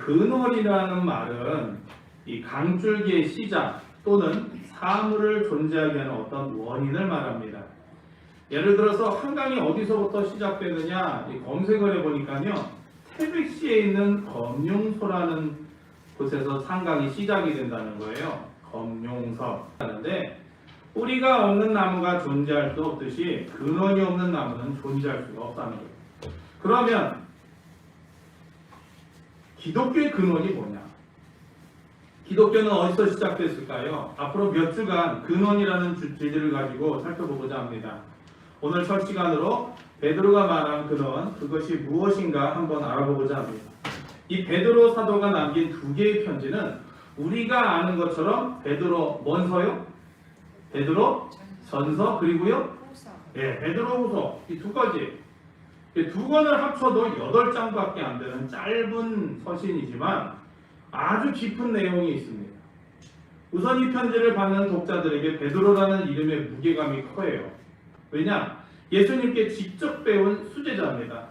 근원이라는 말은 이 강줄기의 시작 또는 사물을 존재하게 하는 어떤 원인을 말합니다. 예를 들어서 한강이 어디서부터 시작되느냐 검색을 해보니까요, 태백시에 있는 검룡소라는 곳에서 상강이 시작이 된다는 거예요. 검룡서 하는데, 뿌리가 없는 나무가 존재할 수 없듯이 근원이 없는 나무는 존재할 수가 없다는 거예요. 그러면 기독교의 근원이 뭐냐? 기독교는 어디서 시작됐을까요? 앞으로 몇 주간 근원이라는 주제를 가지고 살펴보고자 합니다. 오늘 첫 시간으로 베드로가 말한 근원, 그것이 무엇인가 한번 알아보고자 합니다. 이 베드로 사도가 남긴 두 개의 편지는 우리가 아는 것처럼 베드로 뭔서요? 베드로 전서, 그리고요? 예, 베드로 후서, 이 두 가지. 이 두 권을 합쳐도 8장밖에 안 되는 짧은 서신이지만 아주 깊은 내용이 있습니다. 우선 이 편지를 받는 독자들에게 베드로라는 이름의 무게감이 커요. 왜냐? 예수님께 직접 배운 수제자입니다.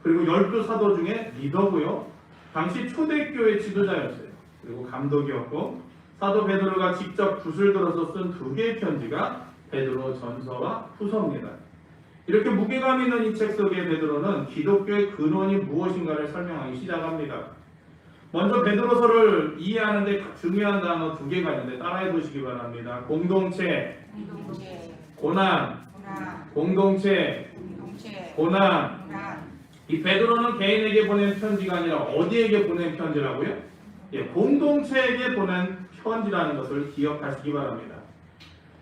그리고 12사도 중에 리더고요. 당시 초대교회 지도자였어요. 그리고 감독이었고, 사도 베드로가 직접 붓을 들어서 쓴 두 개의 편지가 베드로 전서와 후서입니다. 이렇게 무게감 있는 이 책 속의 베드로는 기독교의 근원이 무엇인가를 설명하기 시작합니다. 먼저 베드로서를 이해하는 데 중요한 단어 두 개가 있는데 따라해 보시기 바랍니다. 공동체, 고난, 공동체, 고난. 이 베드로는 개인에게 보낸 편지가 아니라 어디에게 보낸 편지라고요? 예, 공동체에게 보낸 편지라는 것을 기억하시기 바랍니다.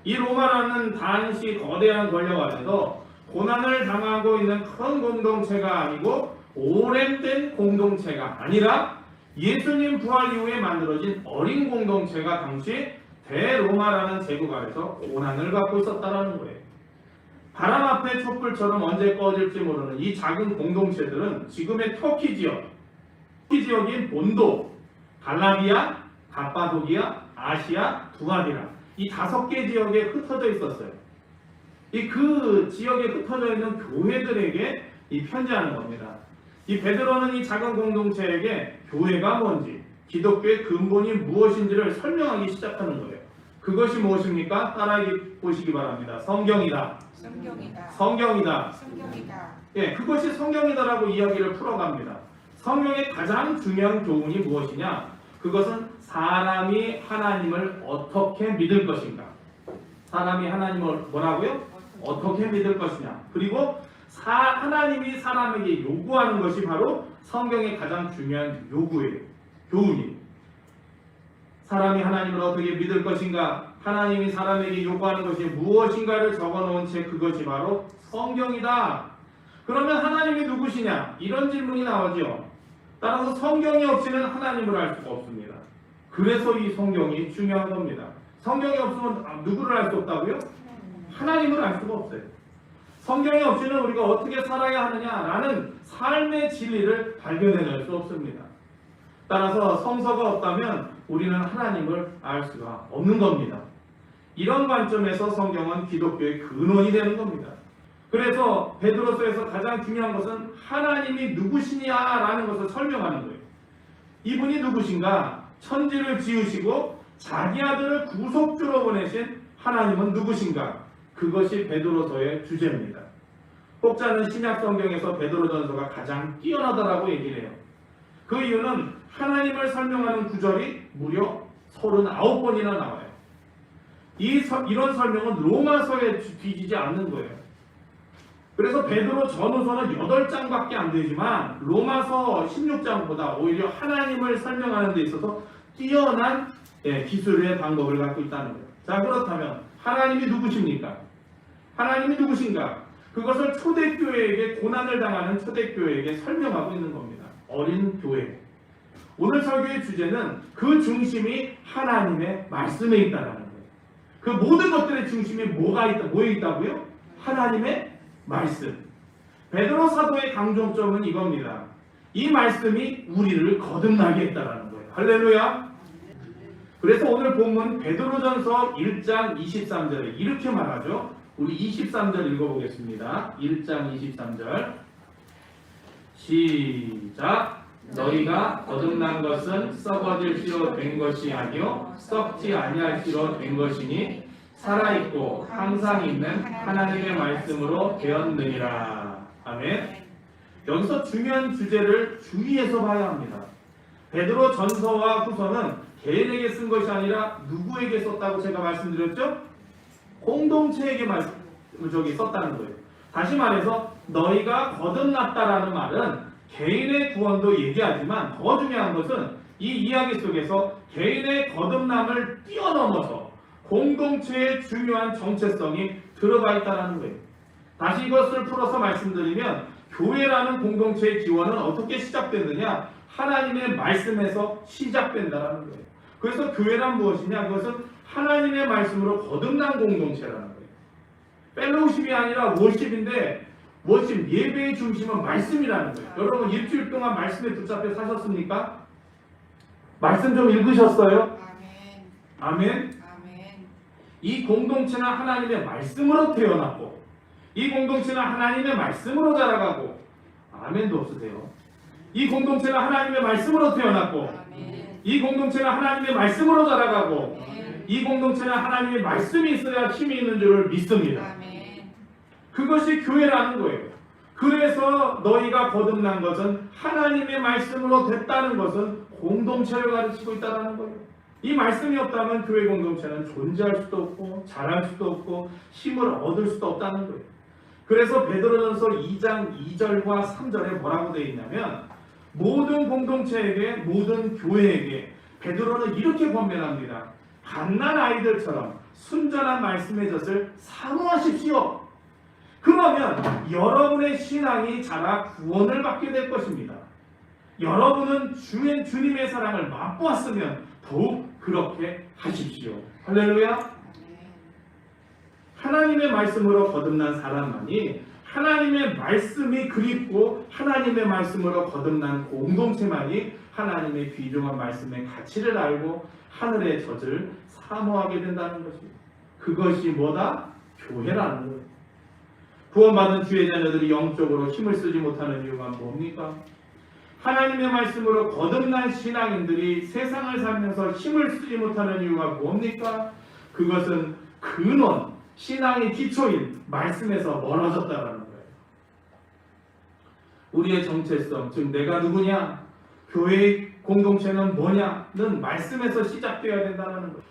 이 로마라는 당시 거대한 권력 안에서 고난을 당하고 있는 큰 공동체가 아니고 오랜된 공동체가 아니라 예수님 부활 이후에 만들어진 어린 공동체가 당시 대로마라는 제국 아래서 고난을 받고 있었다는 거예요. 바람 앞에 촛불처럼 언제 꺼질지 모르는 이 작은 공동체들은 지금의 터키 지역인 본도, 갈라디아, 갑바도기아, 아시아, 두아디라 이 5개 지역에 흩어져 있었어요. 그 지역에 흩어져 있는 교회들에게 이 편지하는 겁니다. 이 베드로는 이 작은 공동체에게 교회가 뭔지, 기독교의 근본이 무엇인지를 설명하기 시작하는 거예요. 그것이 무엇입니까? 따라해 보시기 바랍니다. 성경이다. 성경이다. 예, 그것이 성경이다라고 이야기를 풀어갑니다. 성경의 가장 중요한 교훈이 무엇이냐? 그것은 사람이 하나님을 어떻게 믿을 것인가? 사람이 하나님을 뭐라고요? 어떻게 믿을 것이냐? 그리고 하나님이 사람에게 요구하는 것이 바로 성경의 가장 중요한 요구예요. 교훈이. 사람이 하나님을 어떻게 믿을 것인가? 하나님이 사람에게 요구하는 것이 무엇인가를 적어놓은 책, 그것이 바로 성경이다. 그러면 하나님이 누구시냐? 이런 질문이 나오죠. 따라서 성경이 없이는 하나님을 알 수가 없습니다. 그래서 이 성경이 중요한 겁니다. 성경이 없으면 누구를 알 수 없다고요? 하나님을 알 수가 없어요. 성경이 없이는 우리가 어떻게 살아야 하느냐라는 삶의 진리를 발견해낼 수 없습니다. 따라서 성서가 없다면 우리는 하나님을 알 수가 없는 겁니다. 이런 관점에서 성경은 기독교의 근원이 되는 겁니다. 그래서 베드로서에서 가장 중요한 것은 하나님이 누구시냐라는 것을 설명하는 거예요. 이분이 누구신가? 천지를 지으시고 자기 아들을 구속주로 보내신 하나님은 누구신가? 그것이 베드로서의 주제입니다. 혹자는 신약 성경에서 베드로전서가 가장 뛰어나다라고 얘기를 해요. 그 이유는 하나님을 설명하는 구절이 무려 39번이나 나와요. 이런 설명은 로마서에 뒤지지 않는 거예요. 그래서 베드로 전후서는 8장밖에 안 되지만 로마서 16장보다 오히려 하나님을 설명하는 데 있어서 뛰어난 기술의 방법을 갖고 있다는 거예요. 자, 그렇다면 하나님이 누구십니까? 하나님이 누구신가? 그것을 초대교회에게, 고난을 당하는 초대교회에게 설명하고 있는 겁니다. 어린 교회. 오늘 설교의 주제는 그 중심이 하나님의 말씀에 있다는 거예요. 그 모든 것들의 중심이 뭐에 있다고요? 하나님의 말씀. 베드로 사도의 강조점은 이겁니다. 이 말씀이 우리를 거듭나게 했다는 거예요. 할렐루야. 그래서 오늘 본문 베드로전서 1장 23절에 이렇게 말하죠. 우리 23절 읽어보겠습니다. 1장 23절 시작. 너희가 거듭난 것은 썩어질 씨로 된 것이 아니요 썩지 아니할 씨로 된 것이니 살아있고 항상 있는 하나님의 말씀으로 되었느니라. 아멘. 여기서 중요한 주제를 주의해서 봐야 합니다. 베드로 전서와 후서는 개인에게 쓴 것이 아니라 누구에게 썼다고 제가 말씀드렸죠? 공동체에게 썼다는 거예요. 다시 말해서 너희가 거듭났다라는 말은 개인의 구원도 얘기하지만 더 중요한 것은 이 이야기 속에서 개인의 거듭남을 뛰어넘어서 공동체의 중요한 정체성이 들어가 있다는 거예요. 다시 이것을 풀어서 말씀드리면 교회라는 공동체의 기원은 어떻게 시작됐느냐? 하나님의 말씀에서 시작된다는 거예요. 그래서 교회란 무엇이냐? 그것은 하나님의 말씀으로 거듭난 공동체라는 거예요. 펠로우십이 아니라 워십인데 워십 예배의 중심은 말씀이라는 거예요. 여러분 일주일 동안 말씀에 붙잡혀 사셨습니까? 말씀 좀 읽으셨어요? 아멘. 아멘. 이 공동체는 하나님의 말씀으로 태어났고 이 공동체는 하나님의 말씀으로 자라가고 아멘도 없으세요. 이 공동체는 하나님의 말씀으로 태어났고 이 공동체는 하나님의 말씀으로 자라가고 이 공동체는 하나님의 말씀이 있어야 힘이 있는 줄을 믿습니다. 그것이 교회라는 거예요. 그래서 너희가 거듭난 것은 하나님의 말씀으로 됐다는 것은 공동체를 가르치고 있다는 거예요. 이 말씀이 없다면 교회 공동체는 존재할 수도 없고 자랄 수도 없고 힘을 얻을 수도 없다는 거예요. 그래서 베드로전서 2장 2절과 3절에 뭐라고 되어 있냐면 모든 공동체에게 모든 교회에게 베드로는 이렇게 권면합니다. 갓난 아이들처럼 순전한 말씀의 젖을 사모하십시오. 그러면 여러분의 신앙이 자라 구원을 받게 될 것입니다. 여러분은 주님의 사랑을 맛보았으면 더욱 그렇게 하십시오. 할렐루야. 하나님의 말씀으로 거듭난 사람만이 하나님의 말씀이 그립고 하나님의 말씀으로 거듭난 공동체만이 하나님의 귀중한 말씀의 가치를 알고 하늘의 젖을 사모하게 된다는 것입니다. 그것이 뭐다? 교회라는 거예요. 구원받은 주의 자녀들이 영적으로 힘을 쓰지 못하는 이유가 뭡니까? 하나님의 말씀으로 거듭난 신앙인들이 세상을 살면서 힘을 쓰지 못하는 이유가 뭡니까? 그것은 근원, 신앙의 기초인 말씀에서 멀어졌다는 거예요. 우리의 정체성, 즉 내가 누구냐? 교회의 공동체는 뭐냐는 말씀에서 시작되어야 된다는 거예요.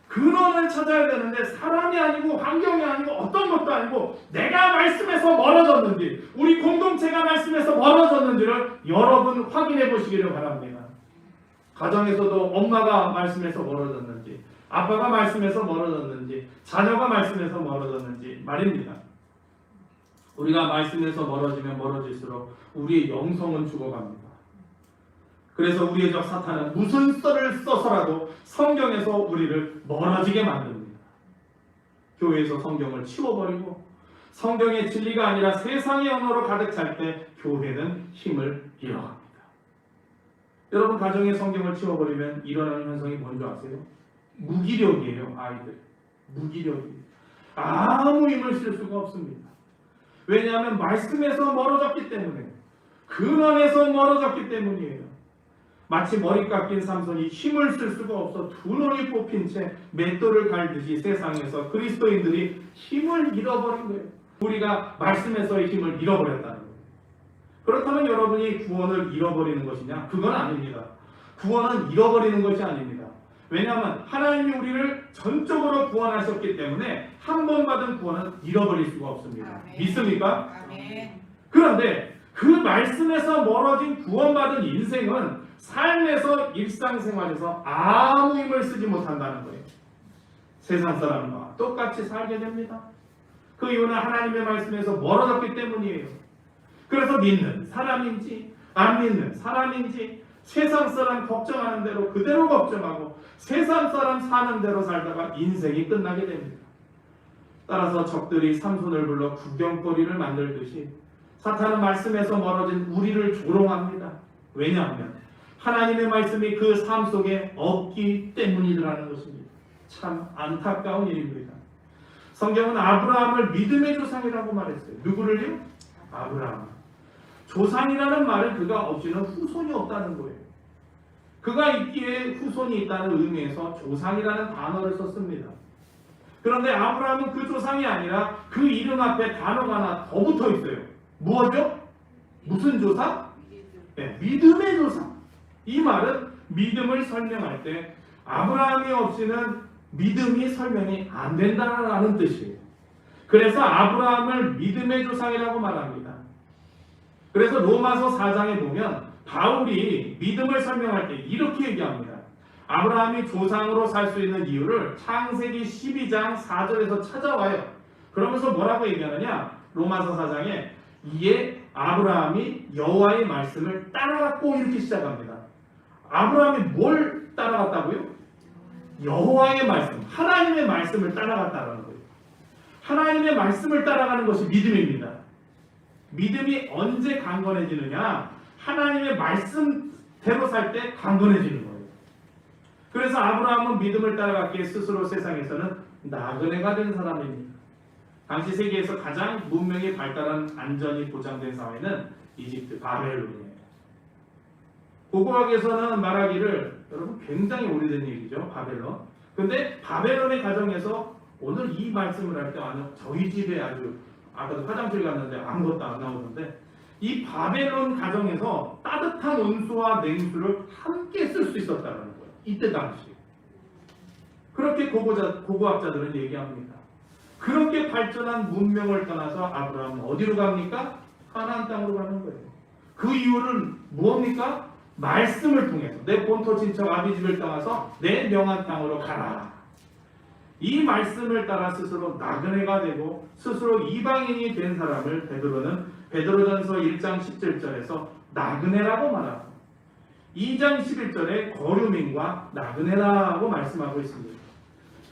근원을 찾아야 되는데 사람이 아니고 환경이 아니고 어떤 것도 아니고 내가 말씀에서 멀어졌는지 우리 공동체가 말씀에서 멀어졌는지를 여러분 확인해 보시기를 바랍니다. 가정에서도 엄마가 말씀에서 멀어졌는지 아빠가 말씀에서 멀어졌는지 자녀가 말씀에서 멀어졌는지 말입니다. 우리가 말씀에서 멀어지면 멀어질수록 우리의 영성은 죽어갑니다. 그래서 우리의 적 사탄은 무슨 썰을 써서라도 성경에서 우리를 멀어지게 만듭니다. 교회에서 성경을 치워버리고 성경의 진리가 아니라 세상의 언어로 가득 찰 때 교회는 힘을 잃어갑니다. 여러분 가정의 성경을 치워버리면 일어나는 현상이 뭔지 아세요? 무기력이에요. 아이들 무기력이에요. 아무 힘을 쓸 수가 없습니다. 왜냐하면 말씀에서 멀어졌기 때문에 근원에서 멀어졌기 때문이에요. 마치 머리 깎인 삼손이 힘을 쓸 수가 없어 두 눈이 뽑힌 채 맷돌을 갈듯이 세상에서 그리스도인들이 힘을 잃어버린 거예요. 우리가 말씀에서의 힘을 잃어버렸다는 거예요. 그렇다면 여러분이 구원을 잃어버리는 것이냐? 그건 아닙니다. 구원은 잃어버리는 것이 아닙니다. 왜냐하면 하나님이 우리를 전적으로 구원하셨기 때문에 한 번 받은 구원은 잃어버릴 수가 없습니다. 아멘. 믿습니까? 아멘. 그런데 그 말씀에서 멀어진 구원받은 인생은 삶에서 일상생활에서 아무 힘을 쓰지 못한다는 거예요. 세상 사람과 똑같이 살게 됩니다. 그 이유는 하나님의 말씀에서 멀어졌기 때문이에요. 그래서 믿는 사람인지 안 믿는 사람인지 세상 사람 걱정하는 대로 그대로 걱정하고 세상 사람 사는 대로 살다가 인생이 끝나게 됩니다. 따라서 적들이 삼손을 불러 구경거리를 만들듯이 사탄은 말씀에서 멀어진 우리를 조롱합니다. 왜냐하면 하나님의 말씀이 그 삶 속에 없기 때문이라는 것입니다. 참 안타까운 일입니다. 성경은 아브라함을 믿음의 조상이라고 말했어요. 누구를요? 아브라함. 조상이라는 말은 그가 없이는 후손이 없다는 거예요. 그가 있기에 후손이 있다는 의미에서 조상이라는 단어를 썼습니다. 그런데 아브라함은 그 조상이 아니라 그 이름 앞에 단어가 하나 더 붙어 있어요. 무엇이죠? 무슨 조상? 네, 믿음의 조상. 이 말은 믿음을 설명할 때 아브라함이 없이는 믿음이 설명이 안 된다는 뜻이에요. 그래서 아브라함을 믿음의 조상이라고 말합니다. 그래서 로마서 4장에 보면 바울이 믿음을 설명할 때 이렇게 얘기합니다. 아브라함이 조상으로 살 수 있는 이유를 창세기 12장 4절에서 찾아와요. 그러면서 뭐라고 얘기하느냐? 로마서 4장에 이에 아브라함이 여호와의 말씀을 따라갔고 이렇게 시작합니다. 아브라함이 뭘 따라갔다고요? 여호와의 말씀, 하나님의 말씀을 따라갔다는 거예요. 하나님의 말씀을 따라가는 것이 믿음입니다. 믿음이 언제 강건해지느냐? 하나님의 말씀대로 살 때 강건해지는 거예요. 그래서 아브라함은 믿음을 따라갔기에 스스로 세상에서는 나그네가 된 사람입니다. 당시 세계에서 가장 문명이 발달한 안전이 보장된 사회는 이집트 바벨론이에요. 고고학에서는 말하기를, 여러분 굉장히 오래된 얘기죠, 바벨론. 근데 바벨론의 가정에서 오늘 이 말씀을 할 때 저희 집에 아주 아까도 화장실 갔는데 아무것도 안 나오는데 이 바벨론 가정에서 따뜻한 온수와 냉수를 함께 쓸 수 있었다는 거예요. 이때 당시. 그렇게 고고학자들은 얘기합니다. 그렇게 발전한 문명을 떠나서 아브라함은 어디로 갑니까? 가나안 땅으로 가는 거예요. 그 이유는 무엇입니까? 말씀을 통해서 내 본토 친척 아비집을 떠나서 내 명한 땅으로 가라. 이 말씀을 따라 스스로 나그네가 되고 스스로 이방인이 된 사람을 베드로전서 1장 17절에서 나그네라고 말하고 2장 11절에 거류민과 나그네라고 말씀하고 있습니다.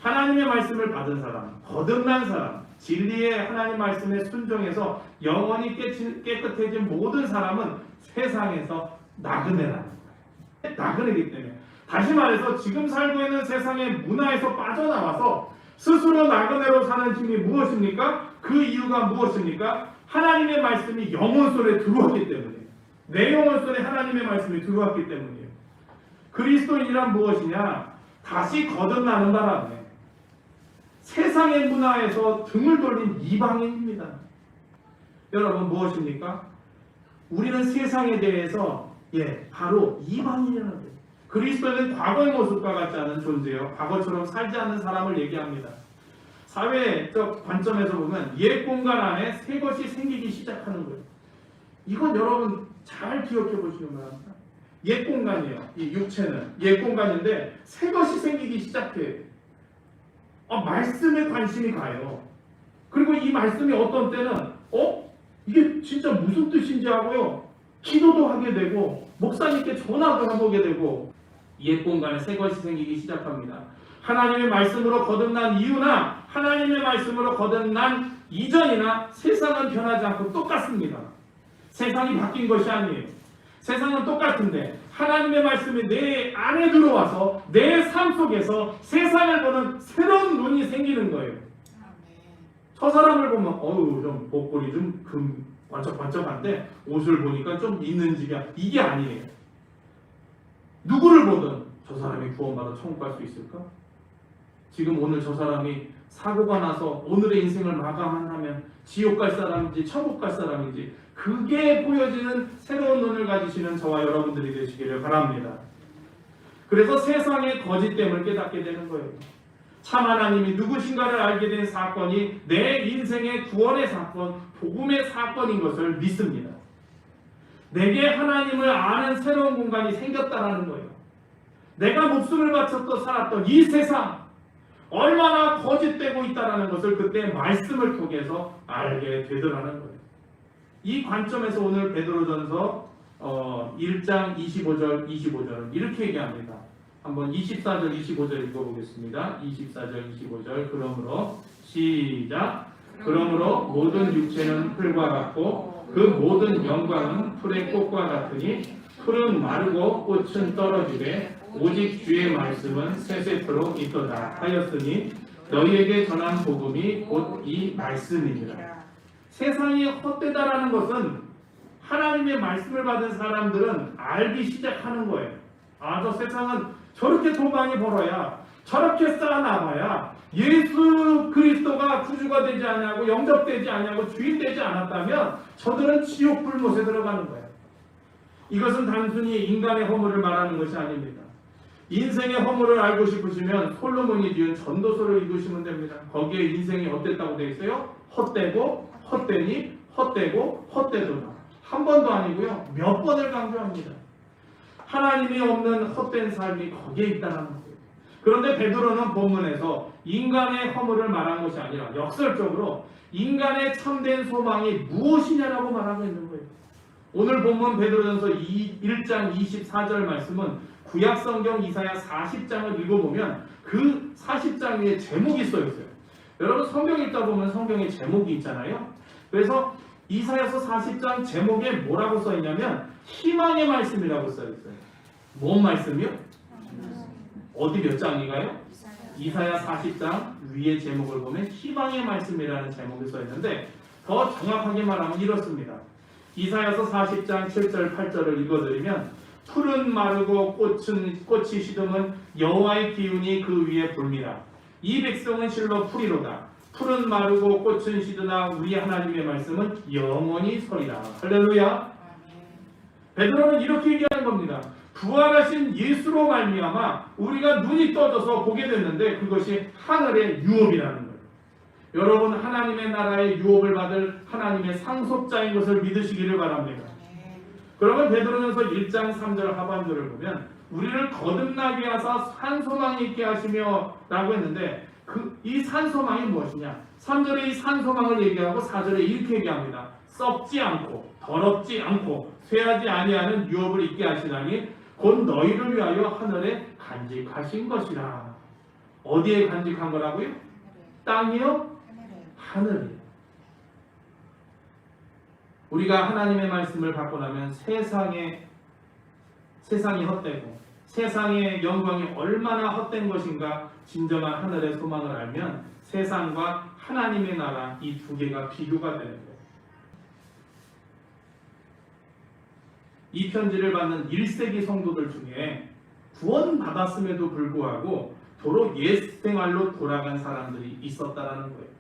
하나님의 말씀을 받은 사람, 거듭난 사람, 진리의 하나님 말씀에 순종해서 영원히 깨끗해진 모든 사람은 세상에서 나그네라는 거예요. 나그네이기 때문에 다시 말해서 지금 살고 있는 세상의 문화에서 빠져나와서 스스로 나그네로 사는 힘이 무엇입니까? 그 이유가 무엇입니까? 하나님의 말씀이 영혼 속에 들어왔기 때문이에요. 내 영혼 속에 하나님의 말씀이 들어왔기 때문이에요. 그리스도인이란 무엇이냐? 다시 거듭나는 바람에 세상의 문화에서 등을 돌린 이방인입니다. 여러분 무엇입니까? 우리는 세상에 대해서 바로 이방인이라는 거예요. 그리스도는 과거의 모습과 같지 않은 존재요. 과거처럼 살지 않는 사람을 얘기합니다. 사회적 관점에서 보면 옛 공간 안에 새 것이 생기기 시작하는 거예요. 이건 여러분 잘 기억해 보시는 거랍니다. 옛 공간이에요. 이 육체는 옛 공간인데 새 것이 생기기 시작해요. 말씀에 관심이 가요. 그리고 이 말씀이 어떤 때는 이게 진짜 무슨 뜻인지 하고요. 기도도 하게 되고 목사님께 전화도 해보게 되고 옛 공간에 새 것이 생기기 시작합니다. 하나님의 말씀으로 거듭난 이유나 하나님의 말씀으로 거듭난 이전이나 세상은 변하지 않고 똑같습니다. 세상이 바뀐 것이 아니에요. 세상은 똑같은데 하나님의 말씀이 내 안에 들어와서 내 삶 속에서 세상을 보는 새로운 눈이 생기는 거예요. 저 사람을 보면 좀 복골이 좀 번쩍번쩍한데 옷을 보니까 좀 있는 집이야. 이게 아니에요. 누구를 보든 저 사람이 구원받아 천국 갈 수 있을까? 지금 오늘 저 사람이 사고가 나서 오늘의 인생을 마감한다면 지옥 갈 사람인지 천국 갈 사람인지 그게 보여지는 새로운 눈을 가지시는 저와 여러분들이 되시기를 바랍니다. 그래서 세상의 거짓됨을 깨닫게 되는 거예요. 참 하나님이 누구신가를 알게 된 사건이 내 인생의 구원의 사건, 복음의 사건인 것을 믿습니다. 내게 하나님을 아는 새로운 공간이 생겼다라는 거예요. 내가 목숨을 바쳤던 살았던 이 세상 얼마나 거짓되고 있다라는 것을 그때 말씀을 통해서 알게 되더라는 거예요. 이 관점에서 오늘 베드로전서 1장 25절은 이렇게 얘기합니다. 한번 24절 25절 읽어보겠습니다. 24절 25절 그러므로 시작. 그러므로 모든 육체는 풀과 같고 그 모든 영광은 풀의 꽃과 같으니 풀은 마르고 꽃은 떨어지되 오직 주의 말씀은 세세토록 있도다 하였으니 너희에게 전한 복음이 곧 이 말씀이니라. 세상이 헛되다라는 것은 하나님의 말씀을 받은 사람들은 알기 시작하는 거예요. 아, 저 세상은 저렇게 돈 많이 벌어야, 저렇게 쌓아나가야 예수 그리스도가 구주가 되지 않냐고, 영접되지 않냐고, 주인 되지 않았다면 저들은 지옥 불못에 들어가는 거예요. 이것은 단순히 인간의 허물을 말하는 것이 아닙니다. 인생의 허물을 알고 싶으시면 솔로몬이 지은 전도서를 읽으시면 됩니다. 거기에 인생이 어땠다고 되어 있어요? 헛되고 헛되니 헛되고 헛되도다. 한 번도 아니고요, 몇 번을 강조합니다. 하나님이 없는 헛된 삶이 거기에 있다는 거예요. 그런데 베드로는 본문에서 인간의 허물을 말한 것이 아니라 역설적으로 인간의 참된 소망이 무엇이냐라고 말하고 있는 거예요. 오늘 본문 베드로전서 1장 24절 말씀은 구약성경 이사야 40장을 읽어보면 그 40장 위에 제목이 써있어요. 여러분 성경 읽다 보면 성경에 제목이 있잖아요. 그래서 이사야서 40장 제목에 뭐라고 써있냐면 희망의 말씀이라고 써있어요. 뭔 말씀이요? 어디 몇 장인가요? 이사야 40장 위에 제목을 보면 희망의 말씀이라는 제목이 써있는데 더 정확하게 말하면 이렇습니다. 이사야서 40장 7절 8절을 읽어드리면 풀은 마르고 꽃이 시듬은 여호와의 기운이 그 위에 불미라. 이 백성은 실로 풀이로다. 풀은 마르고 꽃은 시드나 우리 하나님의 말씀은 영원히 서리라. 할렐루야. 베드로는 이렇게 얘기하는 겁니다. 부활하신 예수로 말미암아 우리가 눈이 떠져서 보게 됐는데 그것이 하늘의 유업이라는 거예요. 여러분 하나님의 나라의 유업을 받을 하나님의 상속자인 것을 믿으시기를 바랍니다. 그러면 베드로전서 1장 3절 하반절을 보면 우리를 거듭나게 하사 산소망이 있게 하시며 라고 했는데 이 산소망이 무엇이냐? 3절에 이 산소망을 얘기하고 4절에 이렇게 얘기합니다. 썩지 않고 더럽지 않고 쇠하지 아니하는 유업을 있게 하시다니 곧 너희를 위하여 하늘에 간직하신 것이라. 어디에 간직한 거라고요? 땅이요? 하늘이요. 우리가 하나님의 말씀을 받고 나면 세상이 헛되고 세상의 영광이 얼마나 헛된 것인가 진정한 하늘의 소망을 알면 세상과 하나님의 나라 이 두 개가 비교가 되는 거예요. 이 편지를 받는 1세기 성도들 중에 구원받았음에도 불구하고 도로 옛 생활로 돌아간 사람들이 있었다라는 거예요.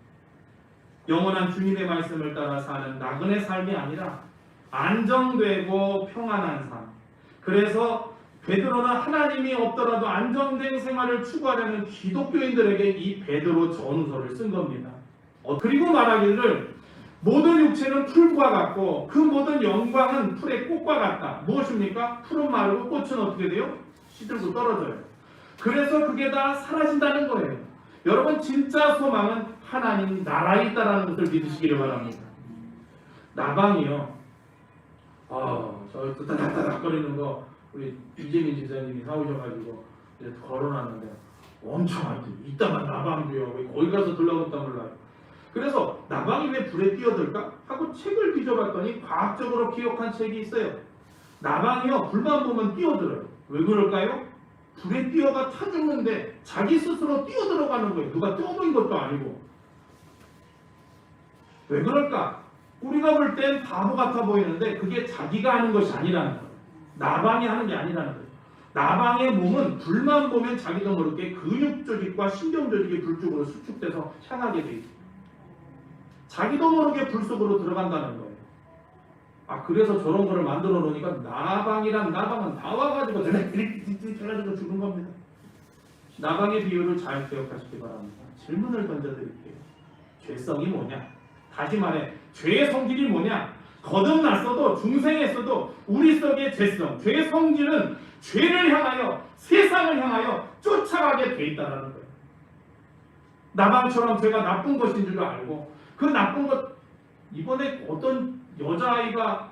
영원한 주님의 말씀을 따라 사는 나그네 삶이 아니라 안정되고 평안한 삶. 그래서 베드로는 하나님이 없더라도 안정된 생활을 추구하려는 기독교인들에게 이 베드로 전후서를 쓴 겁니다. 그리고 말하기를 모든 육체는 풀과 같고 그 모든 영광은 풀의 꽃과 같다. 무엇입니까? 풀은 마르고 꽃은 어떻게 돼요? 시들고 떨어져요. 그래서 그게 다 사라진다는 거예요. 여러분 진짜 소망은 하나님 나라에 있다는 것을 믿으시기를 바랍니다. 나방이요. 저 따닥따닥거리는 거 우리 이재민 지사님이 사오셔가지고 이제 걸어놨는데 엄청 하여튼 이따가 나방도요. 거기 가서 들러붙다 몰라요. 그래서 나방이 왜 불에 뛰어들까? 하고 책을 뒤져봤더니 과학적으로 기억한 책이 있어요. 나방이요. 불만 보면 뛰어들어요. 왜 그럴까요? 불에 뛰어가 타 죽는데 자기 스스로 뛰어들어가는 거예요. 누가 떠놓은 것도 아니고. 왜 그럴까? 우리가 볼 땐 바보 같아 보이는데 그게 자기가 하는 것이 아니라는 거예요. 나방이 하는 게 아니라는 거예요. 나방의 몸은 불만 보면 자기도 모르게 근육 조직과 신경 조직이 불 쪽으로 수축돼서 향하게 돼 있어요. 자기도 모르게 불 속으로 들어간다는 거예요. 그래서 저런 거를 만들어 놓으니까 나방은 나와가지고 이렇게 해가지고 죽은 겁니다. 나방의 비유를 잘 기억하시기 바랍니다. 질문을 던져드릴게요. 죄성이 뭐냐? 다시 말해 죄의 성질이 뭐냐? 거듭났어도 중생했어도 우리 속의 죄성, 죄의 성질은 죄를 향하여 세상을 향하여 쫓아가게 돼 있다는 거예요. 나방처럼 죄가 나쁜 것인 줄도 알고 그 나쁜 것 이번에 어떤 여자아이가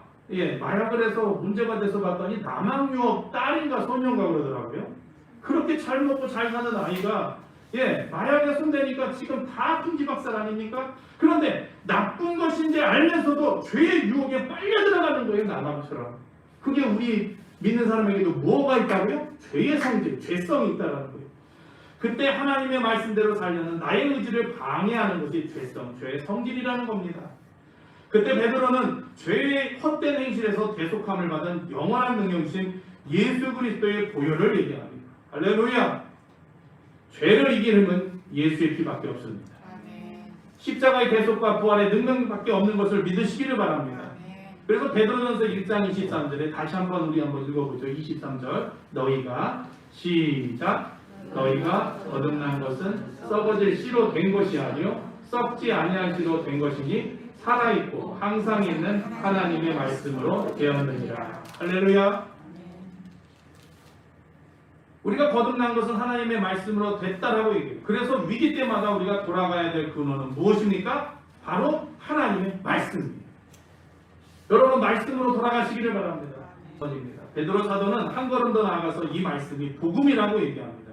마약을 해서 문제가 돼서 봤더니 남학유업 딸인가 소녀인가 그러더라고요. 그렇게 잘 먹고 잘 사는 아이가 마약에 손대니까 지금 다 핑지박살 아닙니까? 그런데 나쁜 것인지 알면서도 죄의 유혹에 빨려 들어가는 거예요. 나방처럼. 그게 우리 믿는 사람에게도 뭐가 있다고요? 죄의 성질, 죄성이 있다는 거예요. 그때 하나님의 말씀대로 살려는 나의 의지를 방해하는 것이 죄성, 죄의 성질이라는 겁니다. 그때 베드로는 죄의 헛된 행실에서 대속함을 받은 영원한 능력이신 예수 그리스도의 보혈을 얘기합니다. 할렐루야! 죄를 이기는 힘은 예수의 피밖에 없습니다. 십자가의 대속과 부활의 능력밖에 없는 것을 믿으시기를 바랍니다. 그래서 베드로전서 1장 23절에 다시 한번 우리 한번 읽어보죠. 23절 너희가 시작 너희가 거듭난 것은 썩어질 씨로 된 것이 아니요 썩지 아니할 씨로 된 것이니 살아있고 항상 있는 하나님의 말씀으로 되었느니라. 할렐루야. 우리가 거듭난 것은 하나님의 말씀으로 됐다라고 얘기해요. 그래서 위기 때마다 우리가 돌아가야 될 근원은 무엇입니까? 바로 하나님의 말씀입니다. 여러분 말씀으로 돌아가시기를 바랍니다. 베드로 사도는 한 걸음 더 나아가서 이 말씀이 복음이라고 얘기합니다.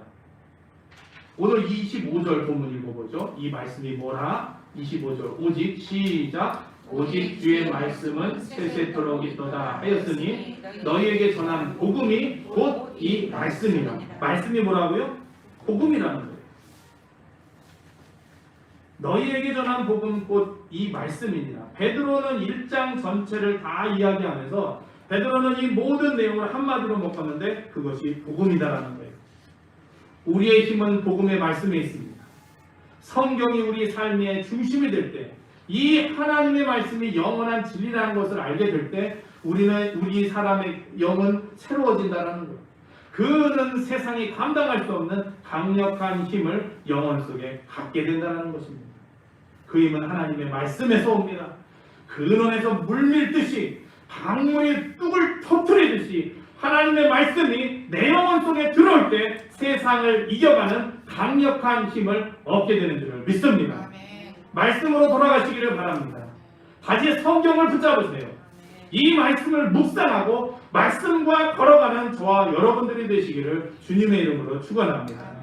오늘 25절 본문 읽어보죠. 이 말씀이 뭐라? 25절 오직 시작 오직 주의 말씀은 세세토록 있도다 하였으니 너희에게 전한 복음이 곧 이 말씀이라. 말씀이 뭐라고요? 복음이라는 거예요. 너희에게 전한 복음 곧 이 말씀이니라. 베드로는 1장 전체를 다 이야기하면서 베드로는 이 모든 내용을 한마디로 묶었는데 그것이 복음이다라는 거예요. 우리의 힘은 복음의 말씀에 있습니다. 성경이 우리 삶의 중심이 될 때, 이 하나님의 말씀이 영원한 진리라는 것을 알게 될 때 우리 사람의 영은 새로워진다는 거예요. 그는 세상이 감당할 수 없는 강력한 힘을 영혼 속에 갖게 된다는 것입니다. 그 힘은 하나님의 말씀에서 옵니다. 근원에서 물밀듯이 강물이 뚝을 터뜨리듯이 하나님의 말씀이 내 영혼 속에 들어올 때 세상을 이겨가는 강력한 힘을 얻게 되는 줄을 믿습니다. 말씀으로 돌아가시기를 바랍니다. 다시 성경을 붙잡으세요. 이 말씀을 묵상하고 말씀과 걸어가는 저와 여러분들이 되시기를 주님의 이름으로 축원합니다.